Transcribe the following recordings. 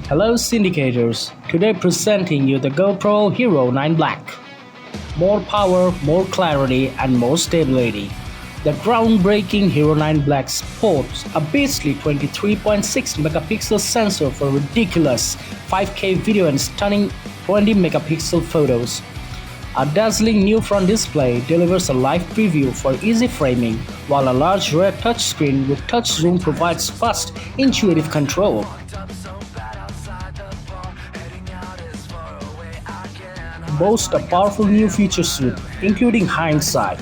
Hello Syndicators, today presenting you the GoPro HERO9 Black. More power, more clarity and more stability. The groundbreaking HERO9 Black sports a beastly 23.6 megapixel sensor for ridiculous 5K video and stunning 20 megapixel photos. A dazzling new front display delivers a live preview for easy framing, while a large rear touchscreen with touch zoom provides fast, intuitive control. Boasts a powerful new feature suite, including HindSight,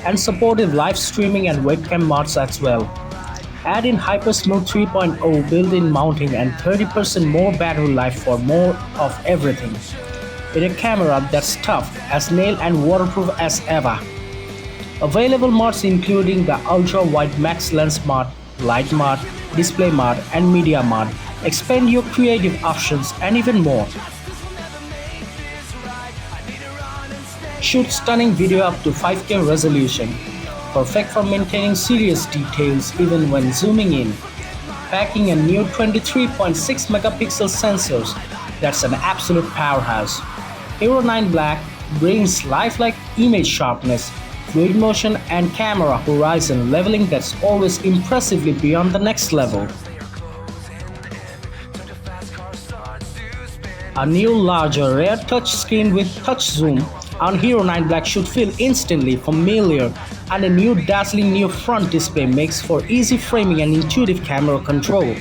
and supportive live streaming and webcam mods as well. Add in HyperSmooth 3.0 built-in mounting and 30% more battery life for more of everything. With a camera that's tough as nail and waterproof as ever. Available mods including the ultra-wide max lens mod, light mod, display mod, and media mod. Expand your creative options and even more. Shoot stunning video up to 5K resolution, perfect for maintaining serious details even when zooming in. Packing a new 23.6 megapixel sensors, that's an absolute powerhouse. HERO9 Black brings lifelike image sharpness, fluid motion and camera horizon leveling that's always impressively beyond the next level. A new larger rear touchscreen with touch zoom on HERO9 Black should feel instantly familiar, and a new dazzling new front display makes for easy framing and intuitive camera control.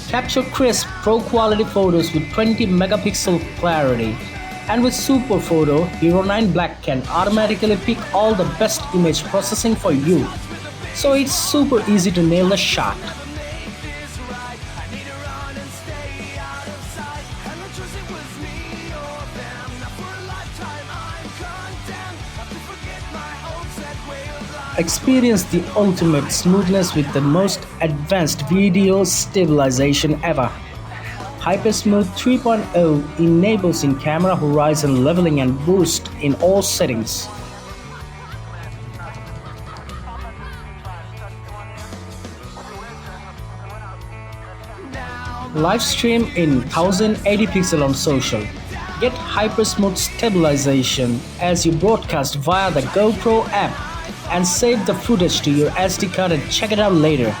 Capture crisp, pro-quality photos with 20 megapixel clarity. And with Super Photo, HERO9 Black can automatically pick all the best image processing for you. So it's super easy to nail the shot. Experience the ultimate smoothness with the most advanced video stabilization ever. HyperSmooth 3.0 enables in-camera horizon leveling and boost in all settings. Live stream in 1080 pixel on social. Get HyperSmooth stabilization as you broadcast via the GoPro app and save the footage to your SD card and check it out later.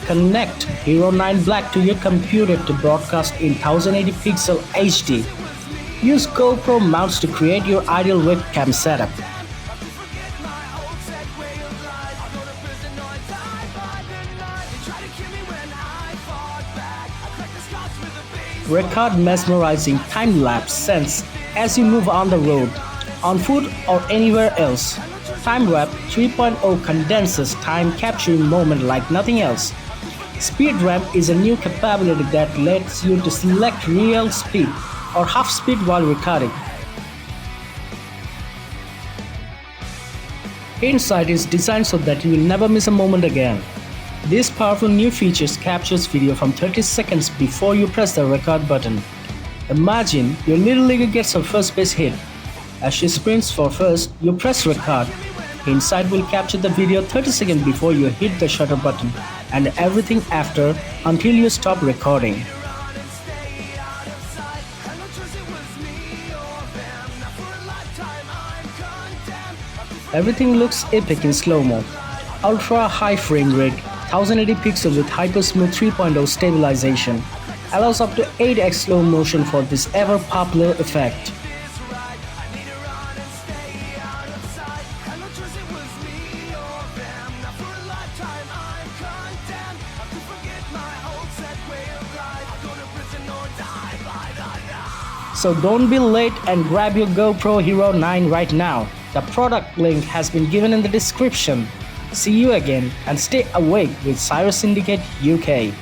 Connect HERO9 Black to your computer to broadcast in 1080 pixel HD. Use GoPro mounts to create your ideal webcam setup. Record mesmerizing time-lapse scenes as you move on the road, on foot or anywhere else. TimeWrap 3.0 condenses time capturing moment like nothing else. Speed Ramp is a new capability that lets you to select real speed or half speed while recording. HindSight is designed so that you will never miss a moment again. This powerful new feature captures video from 30 seconds before you press the record button. Imagine your little league gets her first base hit. As she sprints for first, you press record. HindSight will capture the video 30 seconds before you hit the shutter button and everything after until you stop recording. Everything looks epic in slow-mo. Ultra high frame rate, 1080 pixel with HyperSmooth 3.0 stabilization allows up to 8x slow motion for this ever popular effect. So don't be late and grab your GoPro HERO9 right now. The product link has been given in the description. See you again and stay awake with Cyrus Syndicate UK.